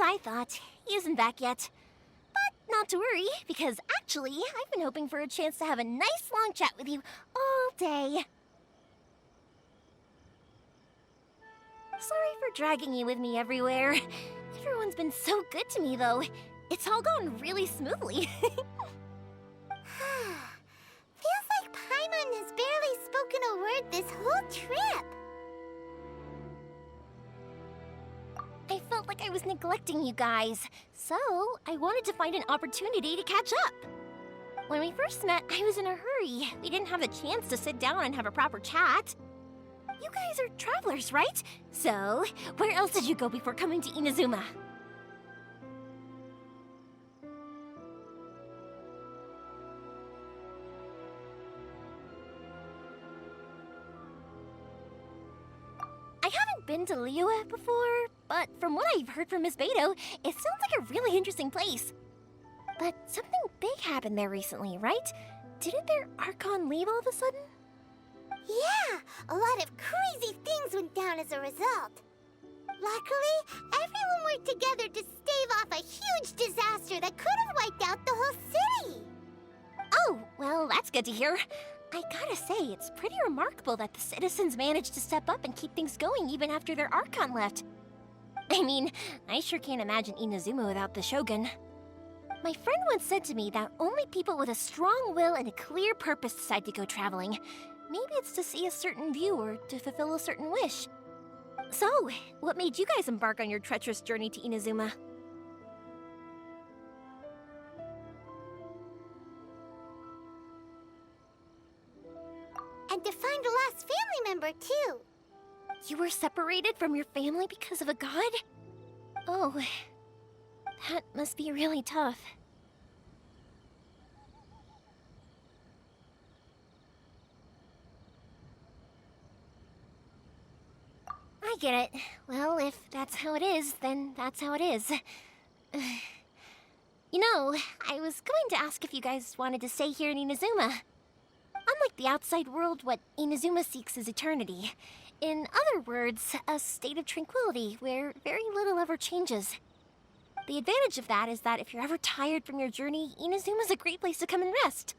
I thought. He isn't back yet. But not to worry, because actually, I've been hoping for a chance to have a nice long chat with you all day. Sorry for dragging you with me everywhere. Everyone's been so good to me, though. It's all gone really smoothly. Feels like Paimon has barely spoken a word this whole trip. I felt like I was neglecting you guys, so I wanted to find an opportunity to catch up. When we first met, I was in a hurry. We didn't have a chance to sit down and have a proper chat. You guys are travelers, right? So, where else did you go before coming to Inazuma? I haven't been to Liyue before, but from what I've heard from Miss Beto, it sounds like a really interesting place. But something big happened there recently, right? Didn't their Archon leave all of a sudden? Yeah, a lot of crazy things went down as a result. Luckily, everyone worked together to stave off a huge disaster that could have wiped out the whole city. Oh, well, that's good to hear. I gotta say, it's pretty remarkable that the citizens managed to step up and keep things going even after their Archon left. I mean, I sure can't imagine Inazuma without the Shogun. My friend once said to me that only people with a strong will and a clear purpose decide to go traveling. Maybe it's to see a certain view or to fulfill a certain wish. So, what made you guys embark on your treacherous journey to Inazuma? And to find a lost family member, too. You were separated from your family because of a god? Oh, that must be really tough. I get it. Well, if that's how it is, then that's how it is. You know, I was going to ask if you guys wanted to stay here in Inazuma. Unlike the outside world, what Inazuma seeks is eternity. In other words, a state of tranquility where very little ever changes. The advantage of that is that if you're ever tired from your journey, Inazuma's a great place to come and rest.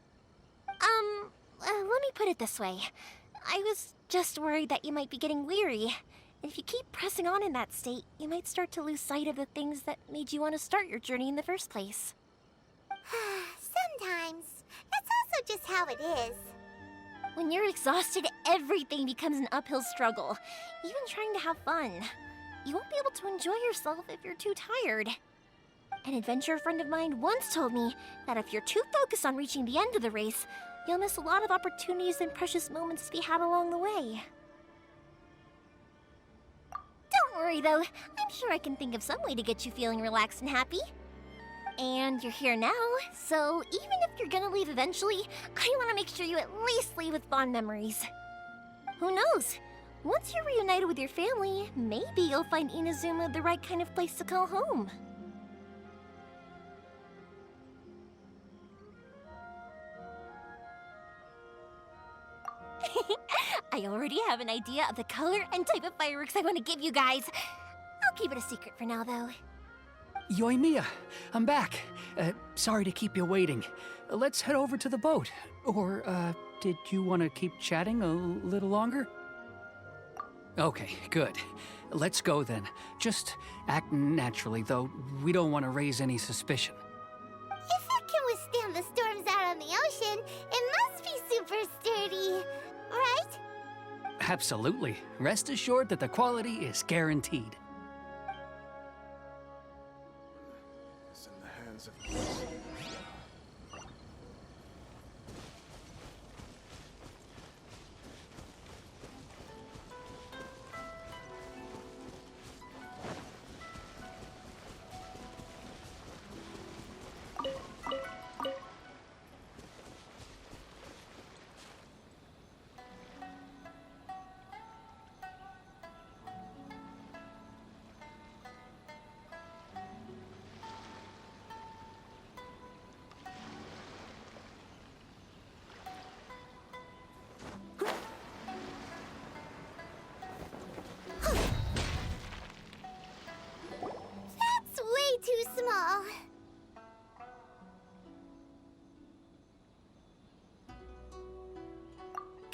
Let me put it this way. I was just worried that you might be getting weary. And if you keep pressing on in that state, you might start to lose sight of the things that made you want to start your journey in the first place. Sometimes. That's also just how it is. When you're exhausted, everything becomes an uphill struggle. Even trying to have fun. You won't be able to enjoy yourself if you're too tired. An adventurer friend of mine once told me that if you're too focused on reaching the end of the race, you'll miss a lot of opportunities and precious moments to be had along the way. Don't worry though, I'm sure I can think of some way to get you feeling relaxed and happy. And you're here now, so even if you're gonna leave eventually, I want to make sure you at least leave with fond memories. Who knows? Once you're reunited with your family, maybe you'll find Inazuma the right kind of place to call home. I already have an idea of the color and type of fireworks I want to give you guys. I'll keep it a secret for now, though. Yoimiya, I'm back. Sorry to keep you waiting. Let's head over to the boat. Or, did you want to keep chatting a little longer? Okay, good. Let's go then. Just act naturally, though we don't want to raise any suspicion. If it can withstand the storms out on the ocean, it must be super sturdy, right? Absolutely. Rest assured that the quality is guaranteed. It's in the hands of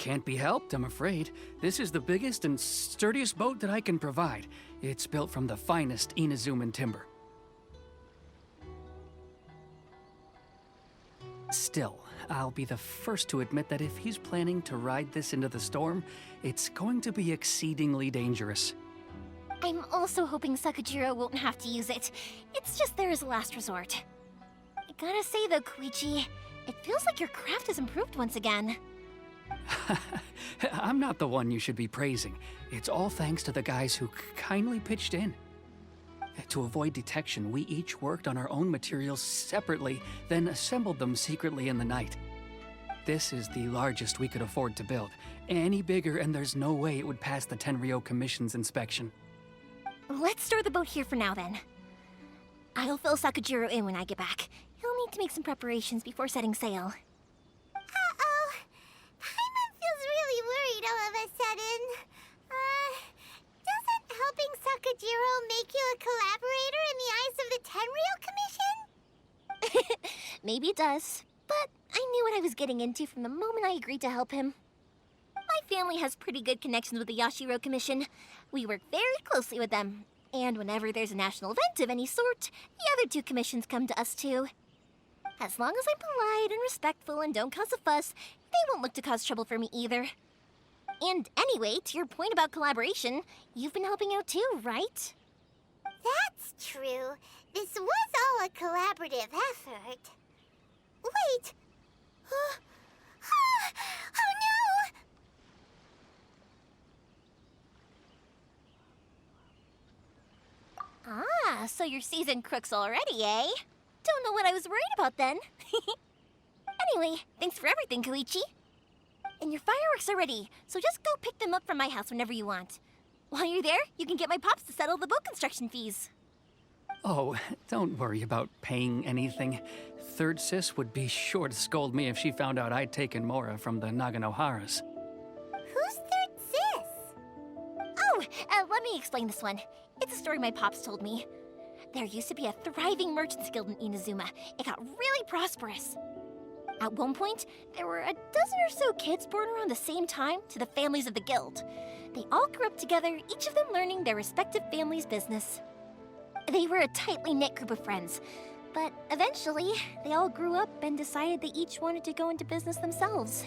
Can't be helped, I'm afraid. This is the biggest and sturdiest boat that I can provide. It's built from the finest Inazuman timber. Still, I'll be the first to admit that if he's planning to ride this into the storm, it's going to be exceedingly dangerous. I'm also hoping Sakajiro won't have to use it. It's just there as a last resort. I gotta say though, Koichi, it feels like your craft has improved once again. I'm not the one you should be praising. It's all thanks to the guys who kindly pitched in. To avoid detection, we each worked on our own materials separately, then assembled them secretly in the night. This is the largest we could afford to build. Any bigger and there's no way it would pass the Tenryou Commission's inspection. Let's store the boat here for now then. I'll fill Sakajiro in when I get back. He'll need to make some preparations before setting sail. Uh-oh. Paimon feels really worried all of a sudden. Doesn't helping Sakajiro make you a collaborator in the eyes of the Tenryou Commission? Maybe it does, but I knew what I was getting into from the moment I agreed to help him. My family has pretty good connections with the Yashiro Commission. We work very closely with them, and whenever there's a national event of any sort, the other two commissions come to us too. As long as I'm polite and respectful and don't cause a fuss, they won't look to cause trouble for me either. And anyway, to your point about collaboration, you've been helping out too, right? That's true. This was all a collaborative effort. Wait! Oh no! Ah, so you're seasoned crooks already, eh? Don't know what I was worried about then. Anyway, thanks for everything, Koichi. And your fireworks are ready, so just go pick them up from my house whenever you want. While you're there, you can get my pops to settle the boat construction fees. Oh, don't worry about paying anything. Third Sis would be sure to scold me if she found out I'd taken Mora from the Naganoharas. Who's Third Sis? Oh, let me explain this one. It's a story my pops told me. There used to be a thriving merchants guild in Inazuma. It got really prosperous. At one point, there were a dozen or so kids born around the same time to the families of the guild. They all grew up together, each of them learning their respective family's business. They were a tightly knit group of friends, but eventually, they all grew up and decided they each wanted to go into business themselves.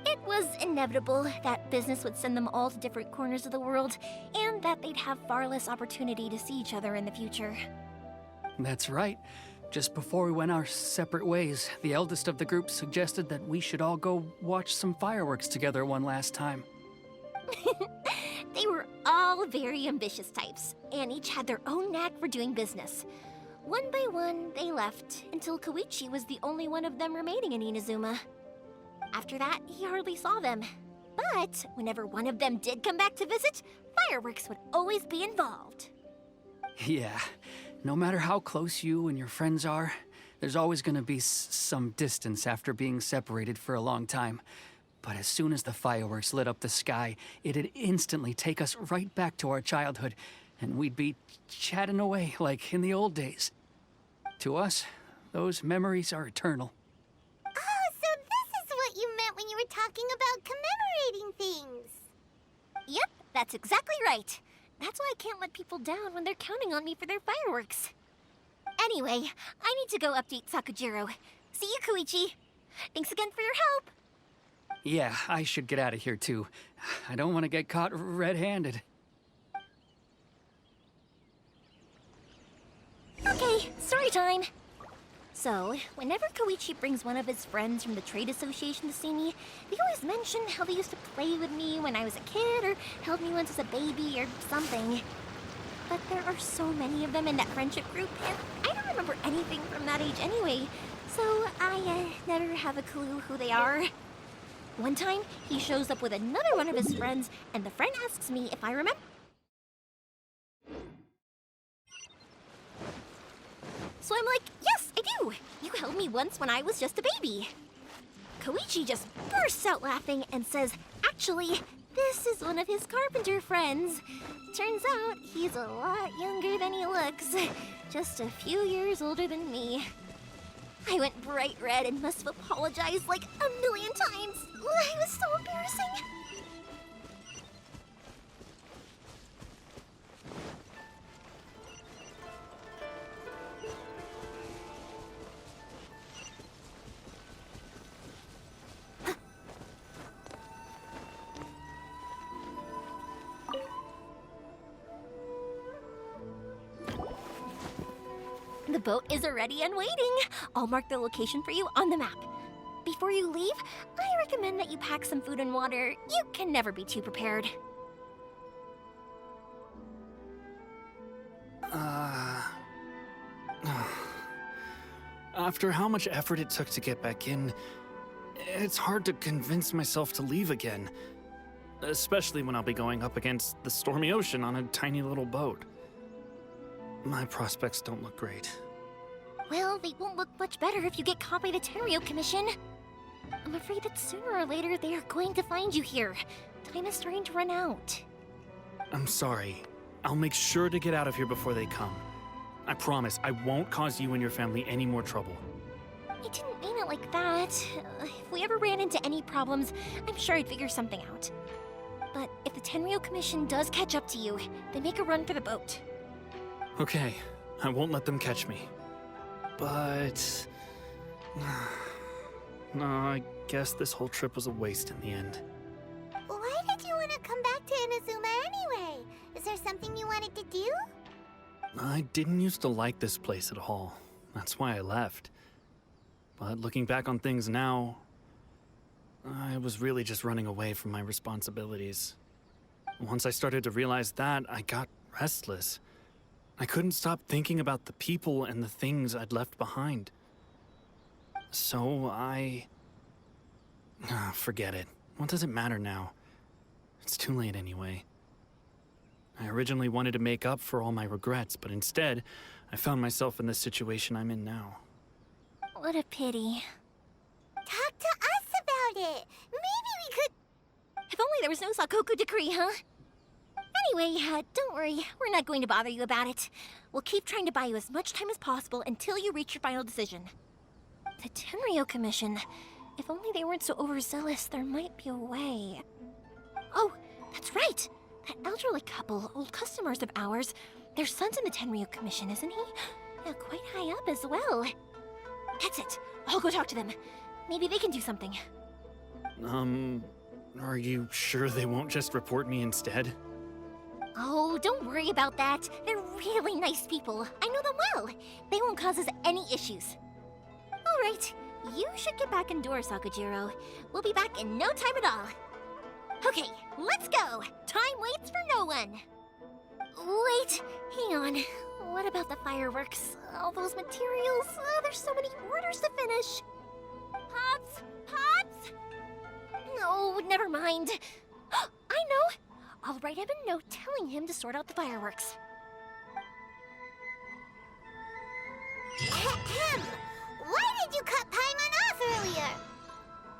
It was inevitable that business would send them all to different corners of the world, and that they'd have far less opportunity to see each other in the future. That's right. Just before we went our separate ways, the eldest of the group suggested that we should all go watch some fireworks together one last time. They were all very ambitious types, and each had their own knack for doing business. One by one, they left, until Koichi was the only one of them remaining in Inazuma. After that, he hardly saw them. But whenever one of them did come back to visit, fireworks would always be involved. Yeah, no matter how close you and your friends are, there's always gonna be some distance after being separated for a long time. But as soon as the fireworks lit up the sky, it'd instantly take us right back to our childhood, and we'd be chatting away like in the old days. To us, those memories are eternal. Oh, so this is what you meant when you were talking about commemorating things. Yep, that's exactly right. That's why I can't let people down when they're counting on me for their fireworks. Anyway, I need to go update Sakajiro. See you, Koichi. Thanks again for your help. Yeah, I should get out of here too. I don't want to get caught red-handed. Okay, story time. So, whenever Koichi brings one of his friends from the trade association to see me, they always mention how they used to play with me when I was a kid, or held me once as a baby, or something. But there are so many of them in that friendship group, and I don't remember anything from that age anyway, so I never have a clue who they are. One time, he shows up with another one of his friends, and the friend asks me if I remember. So I'm like, yes, I do! You held me once when I was just a baby. Koichi just bursts out laughing and says, actually, this is one of his carpenter friends. Turns out he's a lot younger than he looks. Just a few years older than me. I went bright red and must have apologized like a million times. It was so embarrassing. The boat is ready and waiting. I'll mark the location for you on the map. Before you leave, I recommend that you pack some food and water. You can never be too prepared. After how much effort it took to get back in, it's hard to convince myself to leave again. Especially when I'll be going up against the stormy ocean on a tiny little boat. My prospects don't look great. Well, they won't look much better if you get caught by the Tenryou Commission. I'm afraid that sooner or later they are going to find you here. Time is starting to run out. I'm sorry. I'll make sure to get out of here before they come. I promise I won't cause you and your family any more trouble. I didn't mean it like that. If we ever ran into any problems, I'm sure I'd figure something out. But if the Tenryou Commission does catch up to you, then make a run for the boat. Okay, I won't let them catch me. But... no, I guess this whole trip was a waste in the end. Why did you want to come back to Inazuma anyway? Is there something you wanted to do? I didn't used to like this place at all. That's why I left. But looking back on things now, I was really just running away from my responsibilities. Once I started to realize that, I got restless. I couldn't stop thinking about the people and the things I'd left behind. So forget it. What does it matter now? It's too late anyway. I originally wanted to make up for all my regrets, but instead, I found myself in the situation I'm in now. What a pity. Talk to us about it. Maybe we could... If only there was no Sakoku decree, huh? Anyway, don't worry. We're not going to bother you about it. We'll keep trying to buy you as much time as possible until you reach your final decision. The Tenryou Commission. If only they weren't so overzealous, there might be a way. Oh, that's right! That elderly couple, old customers of ours, their son's in the Tenryou Commission, isn't he? Yeah, quite high up as well. That's it. I'll go talk to them. Maybe they can do something. Are you sure they won't just report me instead? Oh, don't worry about that. They're really nice people. I know them well. They won't cause us any issues. All right, you should get back indoors, Sakujiro. We'll be back in no time at all. Okay, let's go. Time waits for no one. Wait, hang on. What about the fireworks? All those materials? There's so many orders to finish. Pops? Pops? No, never mind. I know. I'll write him a note telling him to sort out the fireworks. Ahem. Why did you cut Paimon off earlier?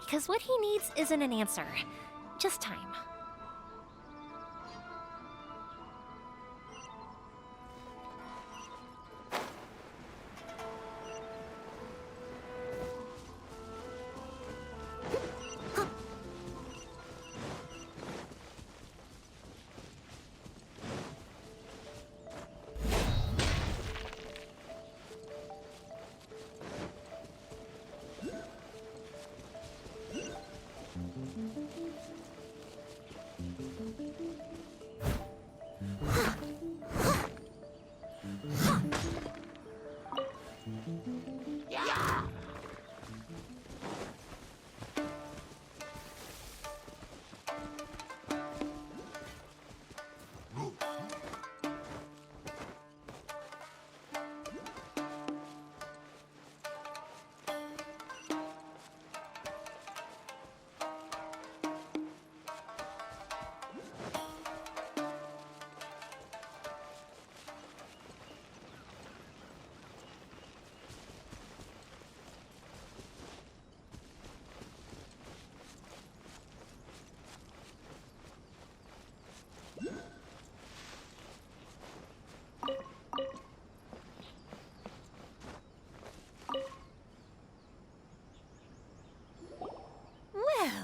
Because what he needs isn't an answer, just time.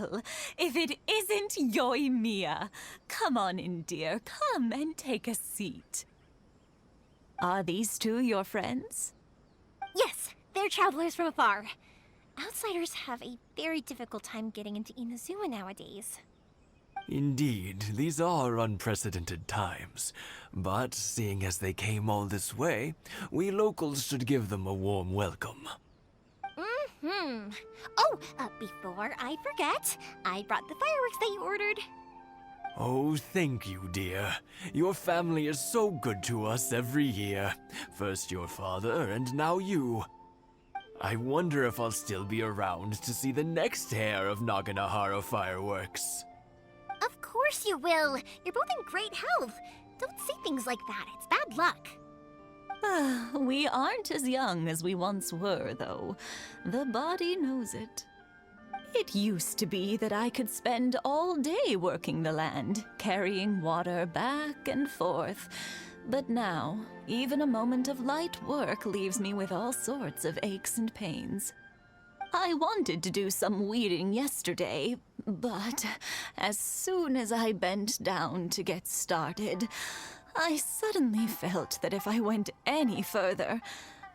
Well, if it isn't Yoimiya. Come on in, dear. Come and take a seat. Are these two your friends? Yes, they're travelers from afar. Outsiders have a very difficult time getting into Inazuma nowadays. Indeed, these are unprecedented times. But seeing as they came all this way, we locals should give them a warm welcome. Oh, before I forget, I brought the fireworks that you ordered. Oh, thank you, dear. Your family is so good to us every year. First your father, and now you. I wonder if I'll still be around to see the next hair of Naganahara fireworks. Of course you will. You're both in great health. Don't say things like that. It's bad luck. We aren't as young as we once were, though. The body knows it. It used to be that I could spend all day working the land, carrying water back and forth. But now, even a moment of light work leaves me with all sorts of aches and pains. I wanted to do some weeding yesterday, but as soon as I bent down to get started, I suddenly felt that if I went any further,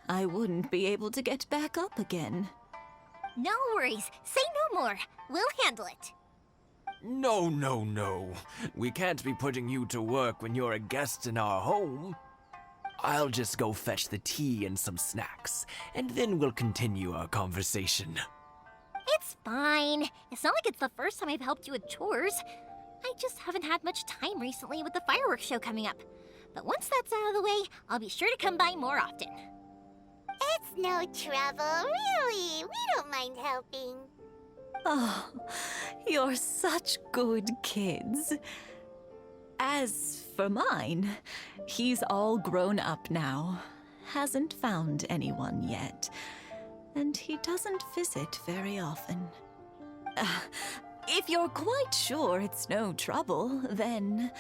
I wouldn't be able to get back up again. No worries. Say no more. We'll handle it. No. We can't be putting you to work when you're a guest in our home. I'll just go fetch the tea and some snacks, and then we'll continue our conversation. It's fine. It's not like it's the first time I've helped you with chores. I just haven't had much time recently with the fireworks show coming up. But once that's out of the way, I'll be sure to come by more often. It's no trouble, really. We don't mind helping. Oh, you're such good kids. As for mine, he's all grown up now. Hasn't found anyone yet. And he doesn't visit very often. If you're quite sure it's no trouble, then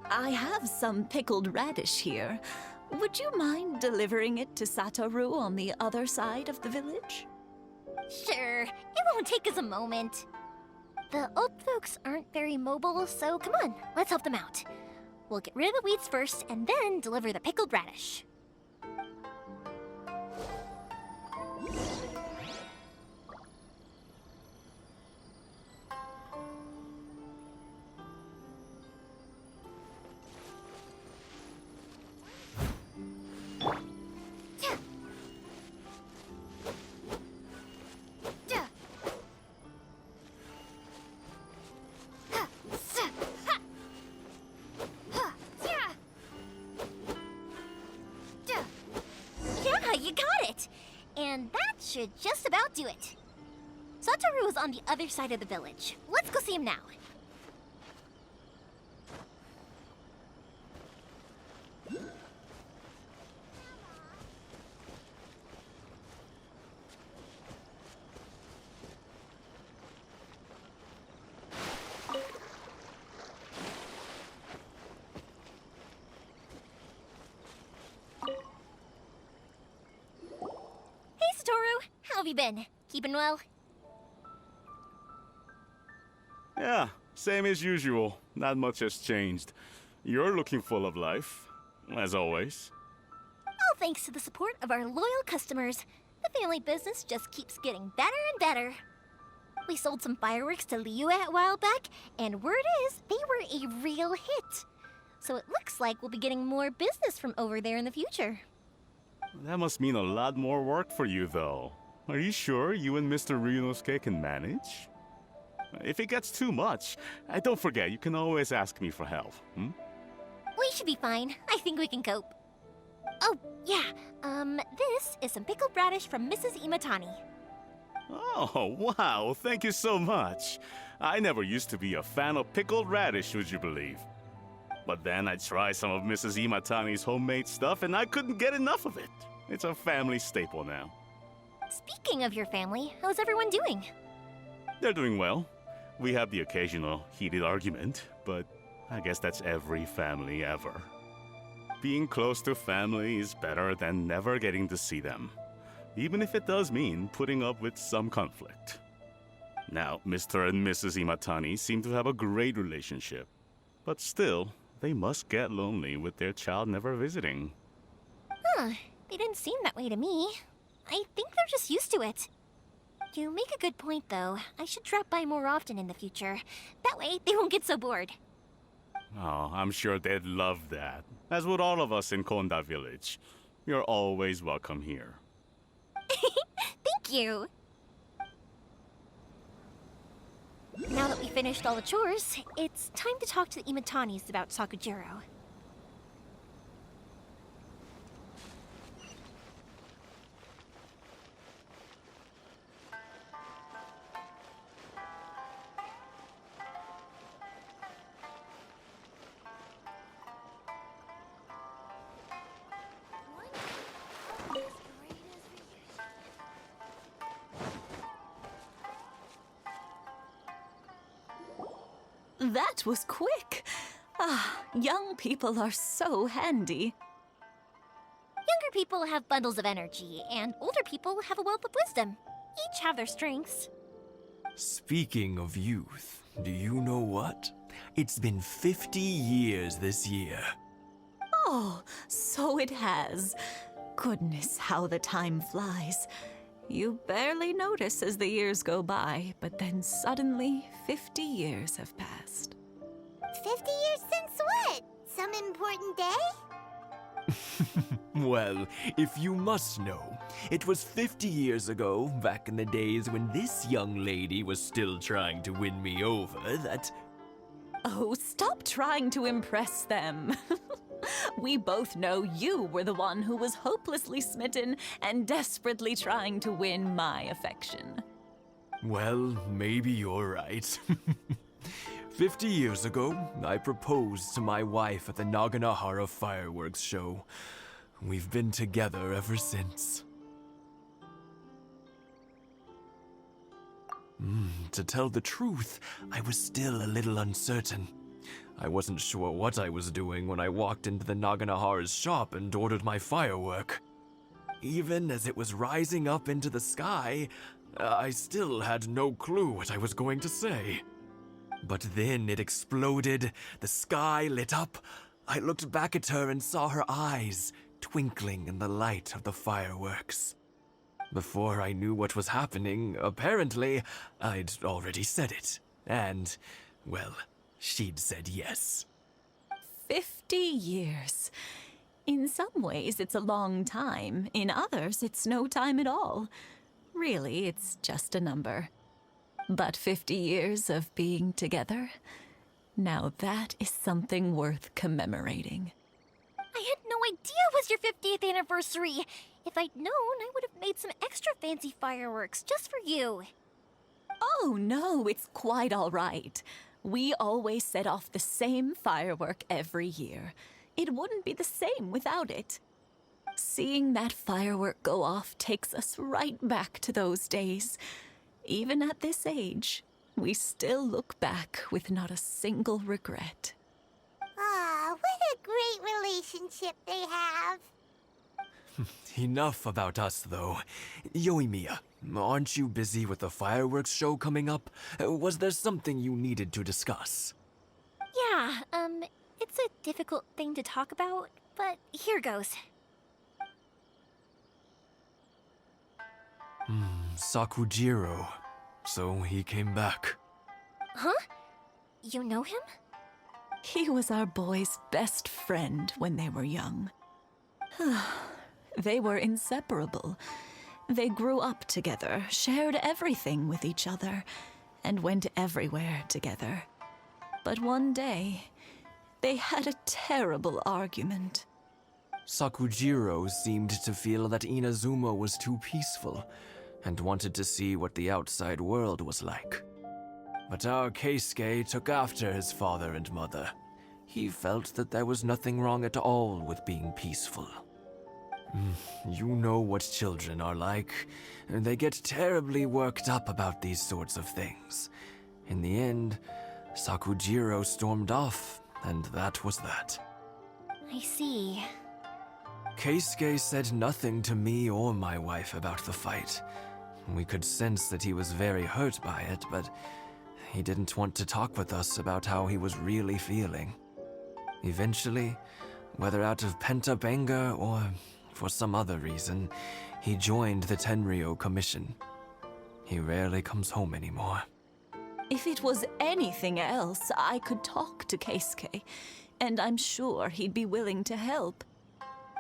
I have some pickled radish here. Would you mind delivering it to Satoru on the other side of the village? Sure, it won't take us a moment. The old folks aren't very mobile, so come on, let's help them out. We'll get rid of the weeds first, and then deliver the pickled radish. You got it! And that should just about do it. Satoru is on the other side of the village. Let's go see him now. How have you been? Keeping well? Yeah, same as usual. Not much has changed. You're looking full of life, as always. All thanks to the support of our loyal customers. The family business just keeps getting better and better. We sold some fireworks to Liyue a while back, and word is they were a real hit. So it looks like we'll be getting more business from over there in the future. That must mean a lot more work for you, though. Are you sure you and Mr. Ryunosuke can manage? If it gets too much, don't forget, you can always ask me for help, We should be fine. I think we can cope. Oh, yeah. This is some pickled radish from Mrs. Imatani. Oh, wow, thank you so much. I never used to be a fan of pickled radish, would you believe? But then I tried some of Mrs. Imatani's homemade stuff and I couldn't get enough of it. It's a family staple now. Speaking of your family, how's everyone doing? They're doing well. We have the occasional heated argument, but I guess that's every family ever. Being close to family is better than never getting to see them, even if it does mean putting up with some conflict. Now, Mr. and Mrs. Imatani seem to have a great relationship. But still, they must get lonely with their child never visiting. Huh, they didn't seem that way to me. I think they're just used to it. You make a good point, though. I should drop by more often in the future. That way, they won't get so bored. Oh, I'm sure they'd love that. As would all of us in Konda Village. You're always welcome here. Thank you! Now that we finished all the chores, it's time to talk to the Imatanis about Sakujiro. That was quick. Ah, young people are so handy. Younger people have bundles of energy, and older people have a wealth of wisdom. Each have their strengths. Speaking of youth, do you know what? It's been 50 years this year. Oh, so it has. Goodness, how the time flies. You barely notice as the years go by, but then suddenly 50 years have passed. 50 years since what? Some important day? Well, if you must know, it was 50 years ago, back in the days when this young lady was still trying to win me over, that... Oh, stop trying to impress them. We both know you were the one who was hopelessly smitten and desperately trying to win my affection. Well, maybe you're right. 50 years ago, I proposed to my wife at the Naganahara fireworks show. We've been together ever since. To tell the truth, I was still a little uncertain. I wasn't sure what I was doing when I walked into the Naganahara's shop and ordered my firework. Even as it was rising up into the sky, I still had no clue what I was going to say. But then it exploded, the sky lit up. I looked back at her and saw her eyes twinkling in the light of the fireworks. Before I knew what was happening, apparently, I'd already said it. And, well, she'd said yes. 50 years. In some ways, it's a long time. In others, it's no time at all. Really, it's just a number. But 50 years of being together, now that is something worth commemorating. I had no idea it was your 50th anniversary. If I'd known, I would have made some extra fancy fireworks just for you. Oh, no, it's quite all right. We always set off the same firework every year. It wouldn't be the same without it. Seeing that firework go off takes us right back to those days. Even at this age, we still look back with not a single regret. Ah, what a great relationship they have. Enough about us, though. Yoimiya, aren't you busy with the fireworks show coming up? Was there something you needed to discuss? Yeah, it's a difficult thing to talk about, but here goes. Sakujiro. So he came back. Huh? You know him? He was our boy's best friend when they were young. They were inseparable. They grew up together, shared everything with each other, and went everywhere together. But one day, they had a terrible argument. Sakujiro seemed to feel that Inazuma was too peaceful, and wanted to see what the outside world was like. But our Keisuke took after his father and mother. He felt that there was nothing wrong at all with being peaceful. You know what children are like. They get terribly worked up about these sorts of things. In the end, Sakujiro stormed off, and that was that. I see. Keisuke said nothing to me or my wife about the fight. We could sense that he was very hurt by it, but he didn't want to talk with us about how he was really feeling. Eventually, whether out of pent-up anger or for some other reason, he joined the Tenryou Commission. He rarely comes home anymore. If it was anything else, I could talk to Keisuke, and I'm sure he'd be willing to help.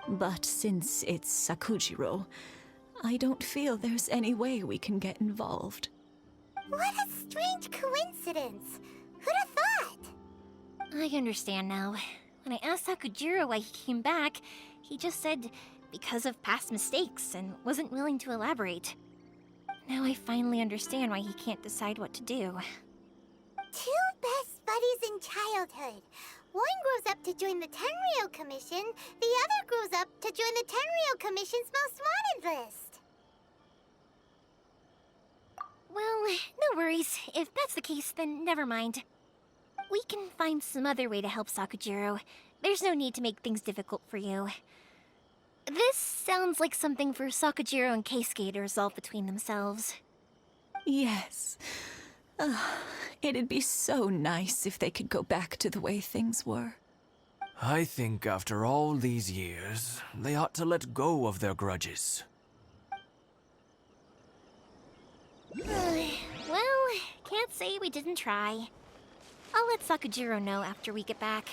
But since it's Sakujiro, I don't feel there's any way we can get involved. What a strange coincidence. Who'd have thought? I understand now. When I asked Sakujiro why he came back, he just said because of past mistakes and wasn't willing to elaborate. Now I finally understand why he can't decide what to do. Two best buddies in childhood. One grows up to join the Tenryou Commission, the other grows up to join the Tenryou Commission's most wanted list. Well, no worries. If that's the case, then never mind. We can find some other way to help Sakujiro. There's no need to make things difficult for you. This sounds like something for Sakujiro and Keisuke to resolve between themselves. Yes. It'd be so nice if they could go back to the way things were. I think after all these years, they ought to let go of their grudges. Well, can't say we didn't try. I'll let Sakujiro know after we get back.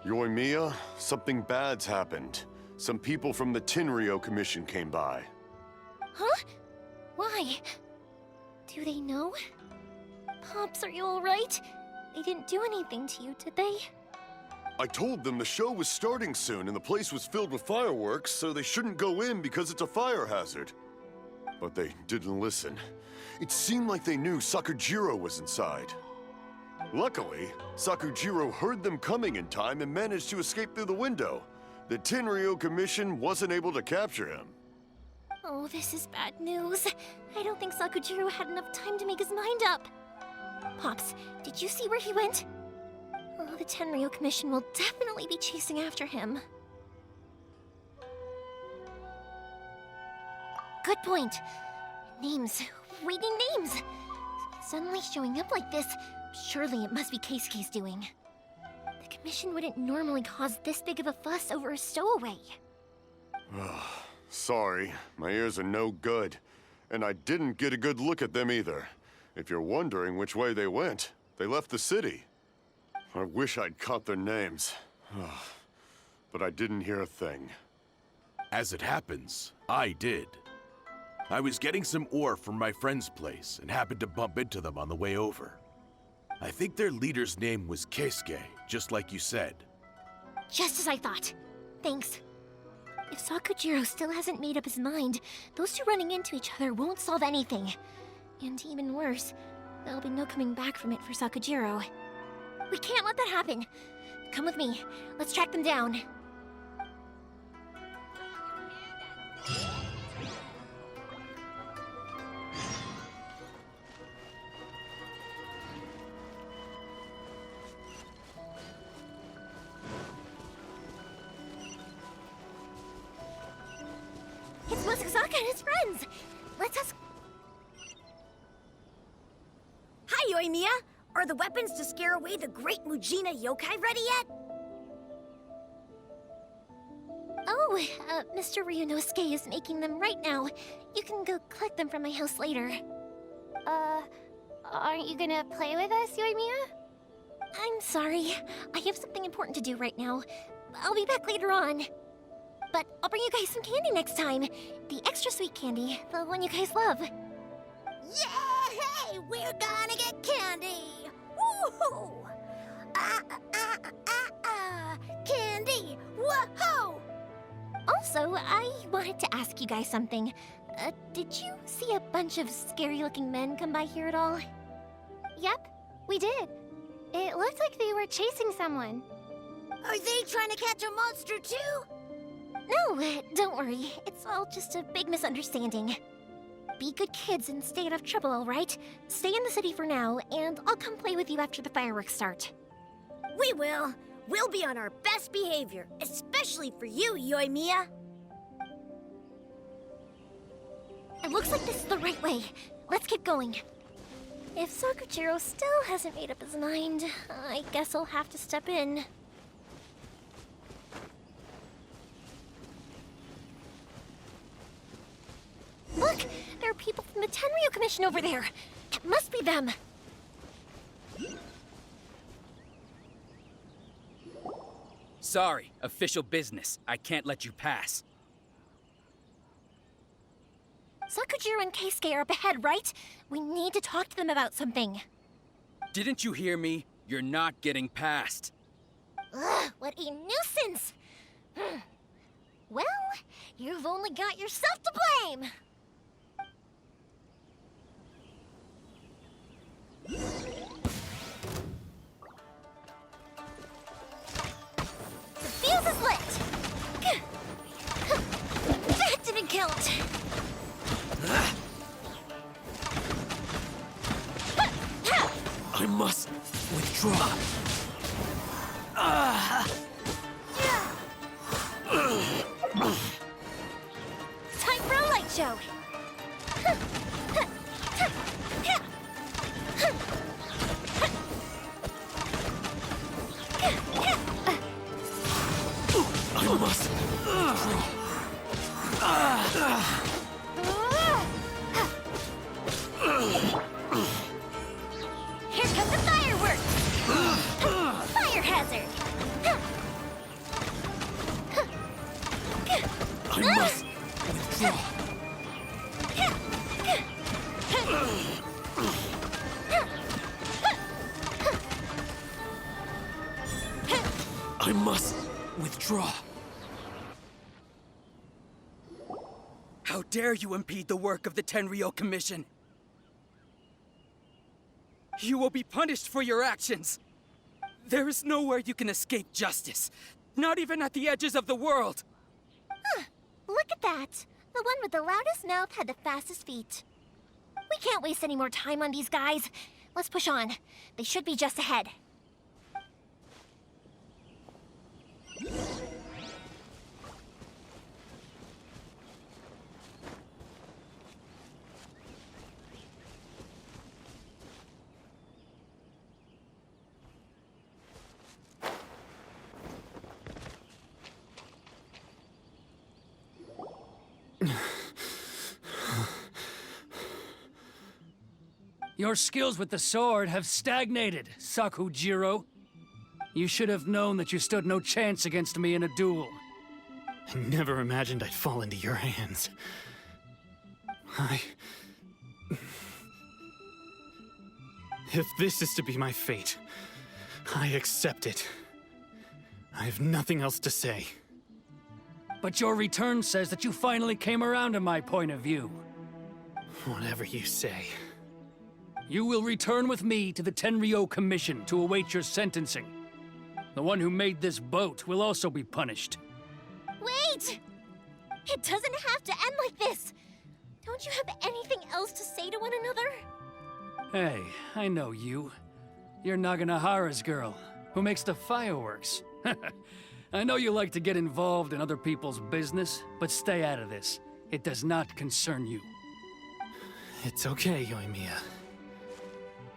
Yoimiya, something bad's happened. Some people from the Tenryou Commission came by. Huh? Why? Do they know? Pops, are you alright? They didn't do anything to you, did they? I told them the show was starting soon and the place was filled with fireworks, so they shouldn't go in because it's a fire hazard. But they didn't listen. It seemed like they knew Sakujiro was inside. Luckily, Sakujiro heard them coming in time and managed to escape through the window. The Tenryou Commission wasn't able to capture him. Oh, this is bad news. I don't think Sakujiro had enough time to make his mind up. Pops, did you see where he went? Oh, the Tenryou Commission will definitely be chasing after him. Good point. Names. Reading names. Suddenly showing up like this, surely it must be Keisuke's doing. The Commission wouldn't normally cause this big of a fuss over a stowaway. Sorry, my ears are no good. And I didn't get a good look at them either. If you're wondering which way they went, they left the city. I wish I'd caught their names. But I didn't hear a thing. As it happens, I did. I was getting some ore from my friend's place and happened to bump into them on the way over. I think their leader's name was Keisuke, just like you said. Just as I thought. Thanks. If Sakujiro still hasn't made up his mind, those two running into each other won't solve anything. And even worse, there'll be no coming back from it for Sakujiro. We can't let that happen. Come with me. Let's track them down. It's Mosazaka and his friends! Let's ask... Hi, Yoimiya! Are the weapons to scare away the great Mujina yokai ready yet? Oh, Mr. Ryunosuke is making them right now. You can go collect them from my house later. Aren't you gonna play with us, Yoimiya? I'm sorry. I have something important to do right now. I'll be back later on. but I'll bring you guys some candy next time. The extra sweet candy, the one you guys love. Yay! We're gonna get candy! Woohoo! Candy! Woohoo! Also, I wanted to ask you guys something. Did you see a bunch of scary-looking men come by here at all? Yep, we did. It looked like they were chasing someone. Are they trying to catch a monster too? No, don't worry. It's all just a big misunderstanding. Be good kids and stay out of trouble, all right? Stay in the city for now, and I'll come play with you after the fireworks start. We will. We'll be on our best behavior, especially for you, Yoimiya. It looks like this is the right way. Let's keep going. If Sakujiro still hasn't made up his mind, I guess I'll have to step in. Look! There are people from the Tenryu Commission over there! It must be them! Sorry, official business. I can't let you pass. Sakujiro and Keisuke are up ahead, right? We need to talk to them about something. Didn't you hear me? You're not getting past. Ugh, what a nuisance! Well, you've only got yourself to blame! The fuse is lit! That didn't count! I must withdraw. Time for a light show! I must withdraw. Here come the fireworks! Fire hazard! I must withdraw. I must withdraw. How dare you impede the work of the Tenryu Commission? You will be punished for your actions. There is nowhere you can escape justice. Not even at the edges of the world. Look at that! The one with the loudest mouth had the fastest feet. We can't waste any more time on these guys. Let's push on. They should be just ahead. Your skills with the sword have stagnated, Sakujiro. You should have known that you stood no chance against me in a duel. I never imagined I'd fall into your hands. If this is to be my fate, I accept it. I have nothing else to say. But your return says that you finally came around to my point of view. Whatever you say. You will return with me to the Tenryu Commission to await your sentencing. The one who made this boat will also be punished. Wait! It doesn't have to end like this! Don't you have anything else to say to one another? Hey, I know you. You're Naganahara's girl, who makes the fireworks. I know you like to get involved in other people's business, but stay out of this. It does not concern you. It's okay, Yoimiya.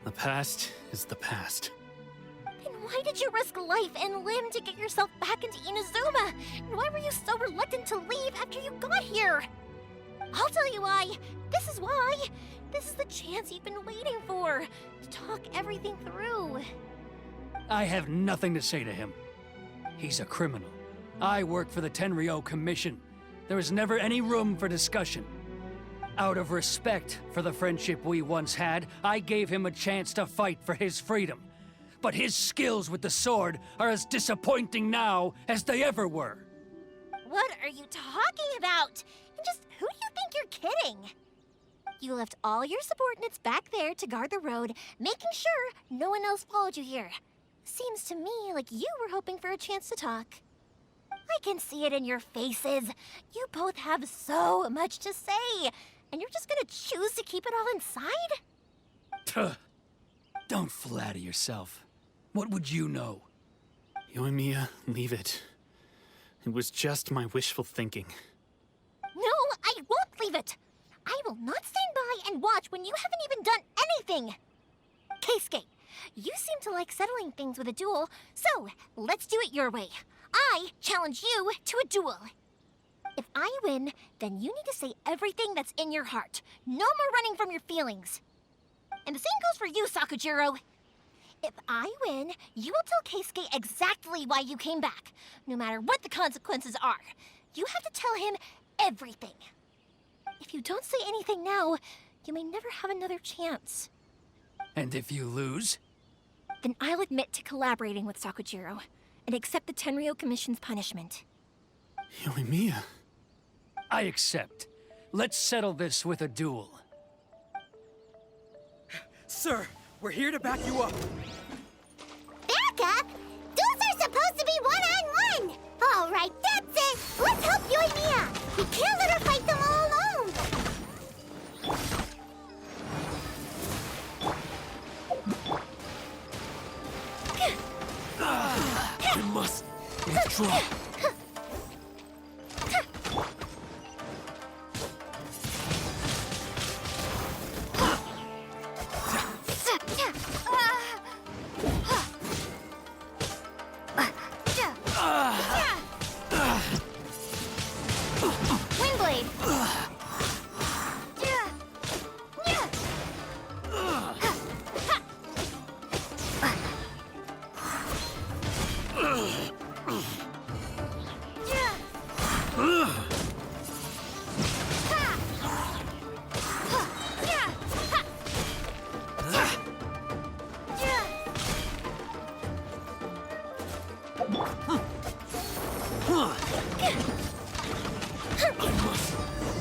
The past is the past. Then why did you risk life and limb to get yourself back into Inazuma? And why were you so reluctant to leave after you got here? I'll tell you why. This is why. This is the chance you've been waiting for, to talk everything through. I have nothing to say to him. He's a criminal, I work for the Tenryou Commission. There was never any room for discussion. Out of respect for the friendship we once had, I gave him a chance to fight for his freedom. But his skills with the sword are as disappointing now as they ever were. What are you talking about? And just who do you think you're kidding? You left all your subordinates back there to guard the road, making sure no one else followed you here. Seems to me like you were hoping for a chance to talk. I can see it in your faces. You both have so much to say, and you're just gonna choose to keep it all inside? Tuh. Don't flatter yourself. What would you know? Yoimiya, leave it. It was just my wishful thinking. No, I won't leave it. I will not stand by and watch when you haven't even done anything. Keisuke, you seem to like settling things with a duel, so let's do it your way. I challenge you to a duel. If I win, then you need to say everything that's in your heart. No more running from your feelings. And the same goes for you, Sakujiro. If I win, you will tell Keisuke exactly why you came back, no matter what the consequences are. You have to tell him everything. If you don't say anything now, you may never have another chance. And if you lose? Then I'll admit to collaborating with Sakujiro and accept the Tenryou Commission's punishment. Yoimiya. I accept. Let's settle this with a duel. Sir, we're here to back you up. Back up? Duels are supposed to be one-on-one! All right, that's it! Let's help Yoimiya! We can't let her fight them all alone! I must withdraw. Windblade!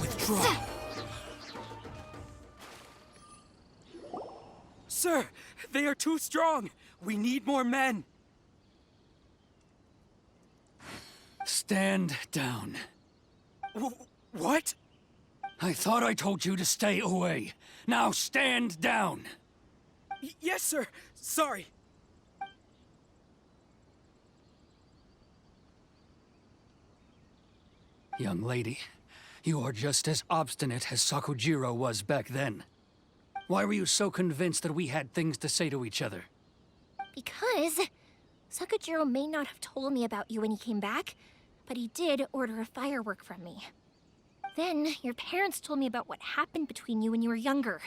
Withdraw. Sir, they are too strong. We need more men. Stand down. What? I thought I told you to stay away. Now stand down. Yes, sir. Sorry. Young lady, you are just as obstinate as Sakujiro was back then. Why were you so convinced that we had things to say to each other? Because Sakujiro may not have told me about you when he came back, but he did order a firework from me. Then your parents told me about what happened between you when you were younger.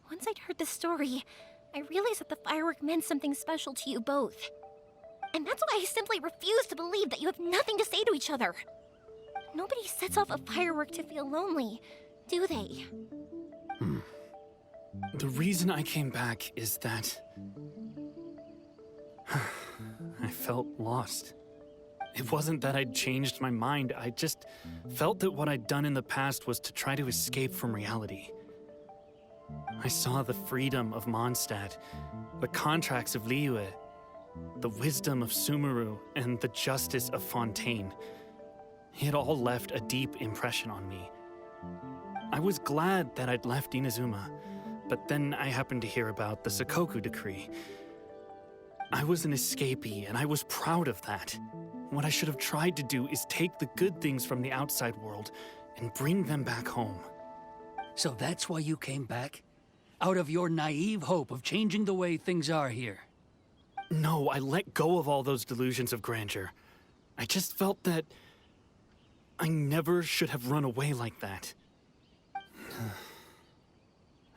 Once I'd heard the story, I realized that the firework meant something special to you both. And that's why I simply refuse to believe that you have nothing to say to each other. Nobody sets off a firework to feel lonely, do they? The reason I came back is that I felt lost. It wasn't that I'd changed my mind, I just felt that what I'd done in the past was to try to escape from reality. I saw the freedom of Mondstadt, the contracts of Liyue, the wisdom of Sumeru, and the justice of Fontaine. It all left a deep impression on me. I was glad that I'd left Inazuma, but then I happened to hear about the Sakoku decree. I was an escapee, and I was proud of that. What I should have tried to do is take the good things from the outside world and bring them back home. So that's why you came back? Out of your naive hope of changing the way things are here? No, I let go of all those delusions of grandeur. I just felt that I never should have run away like that.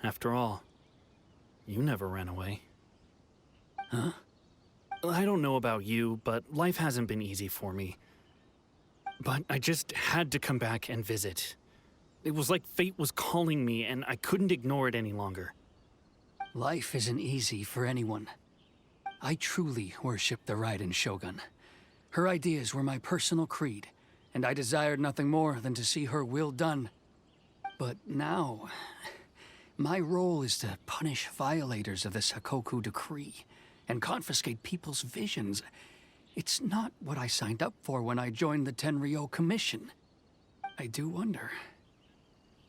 After all, you never ran away. Huh? I don't know about you, but life hasn't been easy for me. but I just had to come back and visit. It was like fate was calling me, and I couldn't ignore it any longer. Life isn't easy for anyone. I truly worship the Raiden Shogun. Her ideas were my personal creed, and I desired nothing more than to see her will done. But now, my role is to punish violators of this Hakoku decree and confiscate people's visions. It's not what I signed up for when I joined the Tenryo Commission. I do wonder,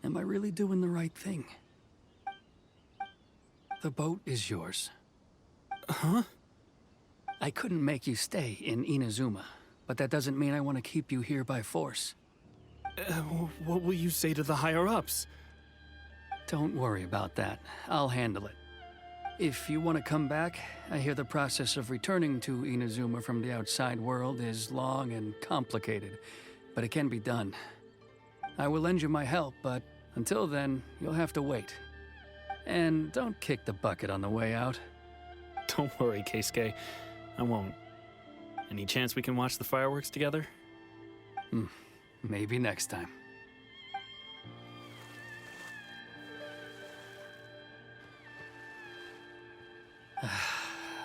am I really doing the right thing? The boat is yours. Huh? I couldn't make you stay in Inazuma, but that doesn't mean I want to keep you here by force. What will you say to the higher-ups? Don't worry about that. I'll handle it. If you want to come back, I hear the process of returning to Inazuma from the outside world is long and complicated, but it can be done. I will lend you my help, but until then, you'll have to wait. And don't kick the bucket on the way out. Don't worry, Keisuke. I won't. Any chance we can watch the fireworks together? Maybe next time.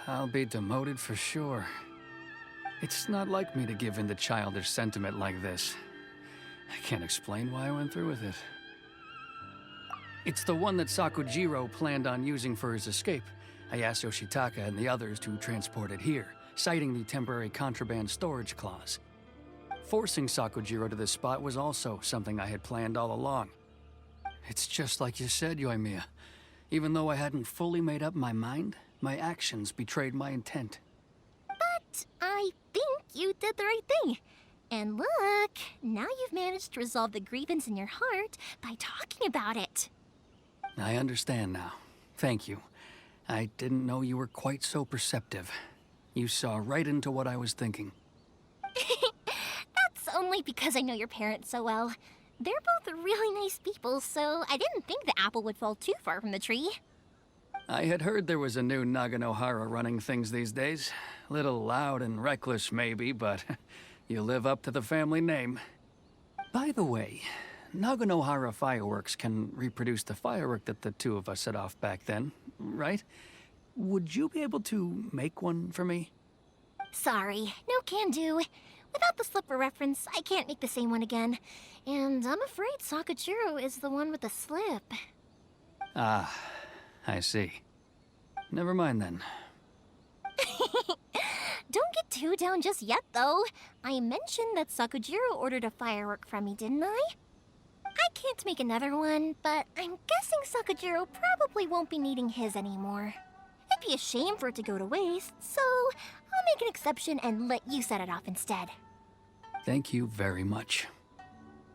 I'll be demoted for sure. It's not like me to give in to childish sentiment like this. I can't explain why I went through with it. It's the one that Sakujiro planned on using for his escape. I asked Yoshitaka and the others to transport it here, citing the temporary contraband storage clause. Forcing Sakujiro to this spot was also something I had planned all along. It's just like you said, Yoimiya. Even though I hadn't fully made up my mind, my actions betrayed my intent. But I think you did the right thing. And look, now you've managed to resolve the grievance in your heart by talking about it. I understand now. Thank you. I didn't know you were quite so perceptive. You saw right into what I was thinking. That's only because I know your parents so well. They're both really nice people, so I didn't think the apple would fall too far from the tree. I had heard there was a new Naganohara running things these days. Little loud and reckless, maybe, but you live up to the family name. By the way, Naganohara fireworks can reproduce the firework that the two of us set off back then, right? Would you be able to make one for me? Sorry, no can do. Without the slipper reference, I can't make the same one again. And I'm afraid Sakujiro is the one with the slip. Ah, I see. Never mind then. Don't get too down just yet, though. I mentioned that Sakujiro ordered a firework from me, didn't I? I can't make another one, but I'm guessing Sakujiro probably won't be needing his anymore. It'd be a shame for it to go to waste, so I'll make an exception and let you set it off instead. Thank you very much.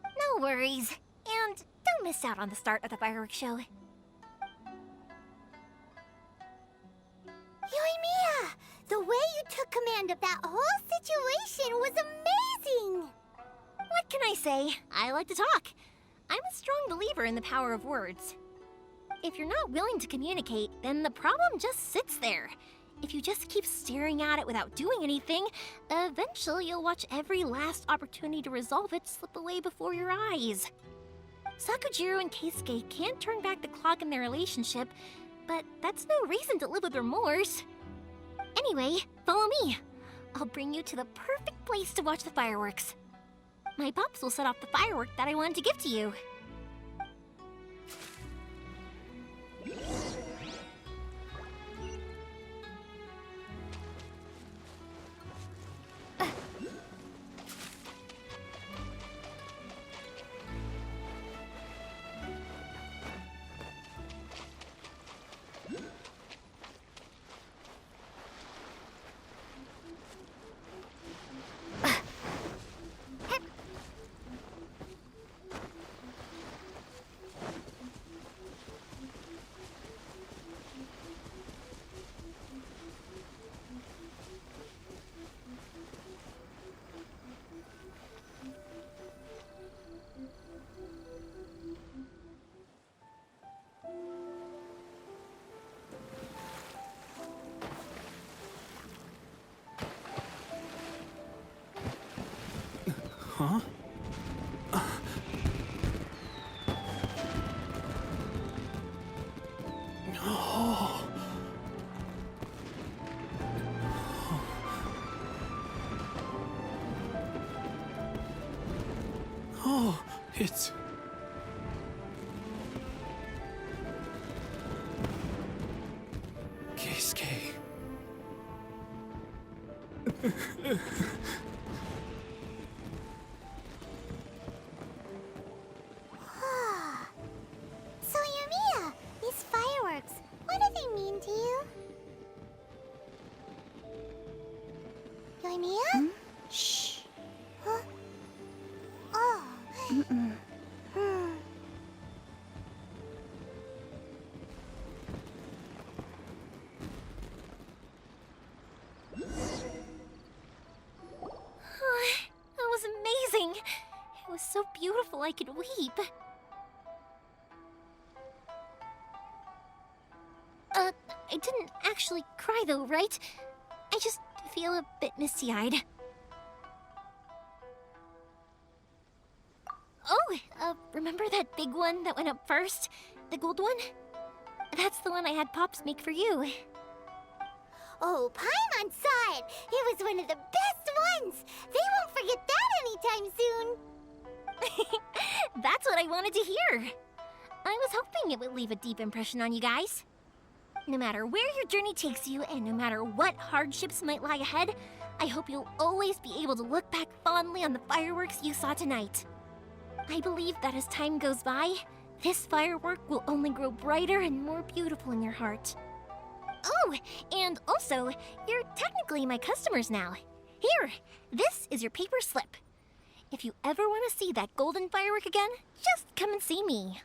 No worries. And don't miss out on the start of the fireworks show. Yoimiya! The way you took command of that whole situation was amazing! What can I say? I like to talk. I'm a strong believer in the power of words. If you're not willing to communicate, then the problem just sits there. If you just keep staring at it without doing anything, eventually you'll watch every last opportunity to resolve it slip away before your eyes. Sakujiro and Keisuke can't turn back the clock in their relationship, but that's no reason to live with remorse. Anyway, follow me. I'll bring you to the perfect place to watch the fireworks. My pops will set off the firework that I wanted to give to you. Huh? Oh. Oh, it's... Keisuke. So, Yumiya, these fireworks, what do they mean to you? Yumiya? Shh. Huh? Oh. That was amazing. It was so beautiful I could weep. I didn't actually cry though, right? I just feel a bit misty-eyed. Oh, remember that big one that went up first? The gold one? That's the one I had Pops make for you. Oh, Paimon saw it! It was one of the best ones! They won't forget that anytime soon! That's what I wanted to hear. I was hoping it would leave a deep impression on you guys. No matter where your journey takes you, and no matter what hardships might lie ahead, I hope you'll always be able to look back fondly on the fireworks you saw tonight. I believe that as time goes by, this firework will only grow brighter and more beautiful in your heart. Oh, and also, you're technically my customers now. Here, this is your paper slip. If you ever want to see that golden firework again, just come and see me.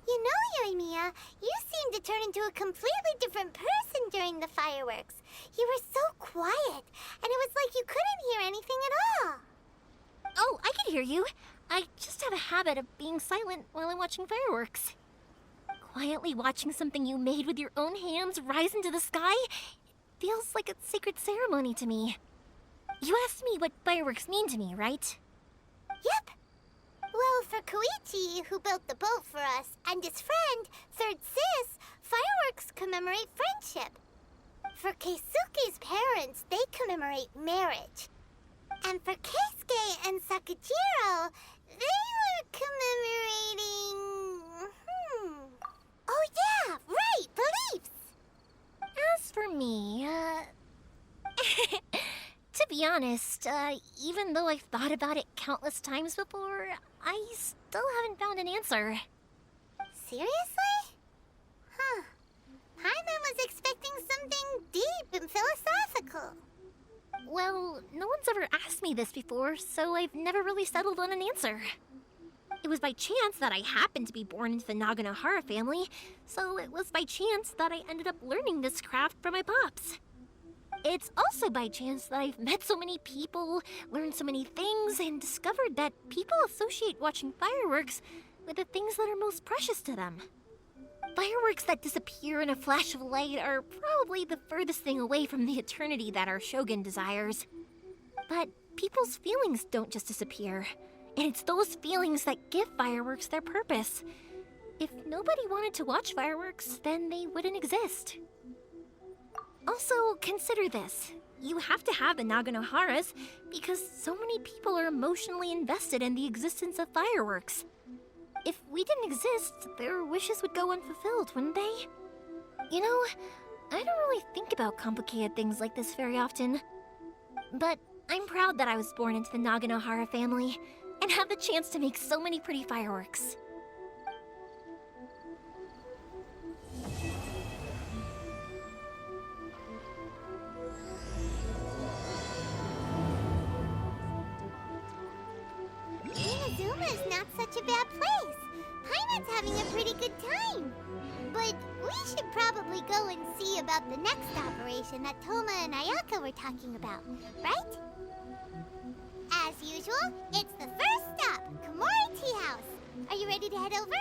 You know, Yumiya, you seemed to turn into a completely different person during the fireworks. You were so quiet, and it was like you couldn't hear anything at all. Oh, I can hear you. I just have a habit of being silent while I'm watching fireworks. Quietly watching something you made with your own hands rise into the sky feels like a sacred ceremony to me. You asked me what fireworks mean to me, right? Yep. Well, for Koichi, who built the boat for us, and his friend, Third Sis, fireworks commemorate friendship. For Keisuke's parents, they commemorate marriage. And for Keisuke and Sakujiro, they were commemorating... Oh yeah, right, beliefs! As for me, to be honest, even though I've thought about it countless times before, I still haven't found an answer. Seriously? Huh. Paimon was expecting something deep and philosophical. Well, no one's ever asked me this before, so I've never really settled on an answer. It was by chance that I happened to be born into the Naganohara family, so it was by chance that I ended up learning this craft from my pops. It's also by chance that I've met so many people, learned so many things, and discovered that people associate watching fireworks with the things that are most precious to them. Fireworks that disappear in a flash of light are probably the furthest thing away from the eternity that our shogun desires. But people's feelings don't just disappear, and it's those feelings that give fireworks their purpose. If nobody wanted to watch fireworks, then they wouldn't exist. Also, consider this. You have to have the Naganoharas because so many people are emotionally invested in the existence of fireworks. If we didn't exist, their wishes would go unfulfilled, wouldn't they? You know, I don't really think about complicated things like this very often. But I'm proud that I was born into the Naganohara family and have the chance to make so many pretty fireworks. Inazuma is not such a bad place. Paimon's having a pretty good time. But we should probably go and see about the next operation that Toma and Ayaka were talking about, right? As usual, it's the first stop, Komori Tea House. Are you ready to head over?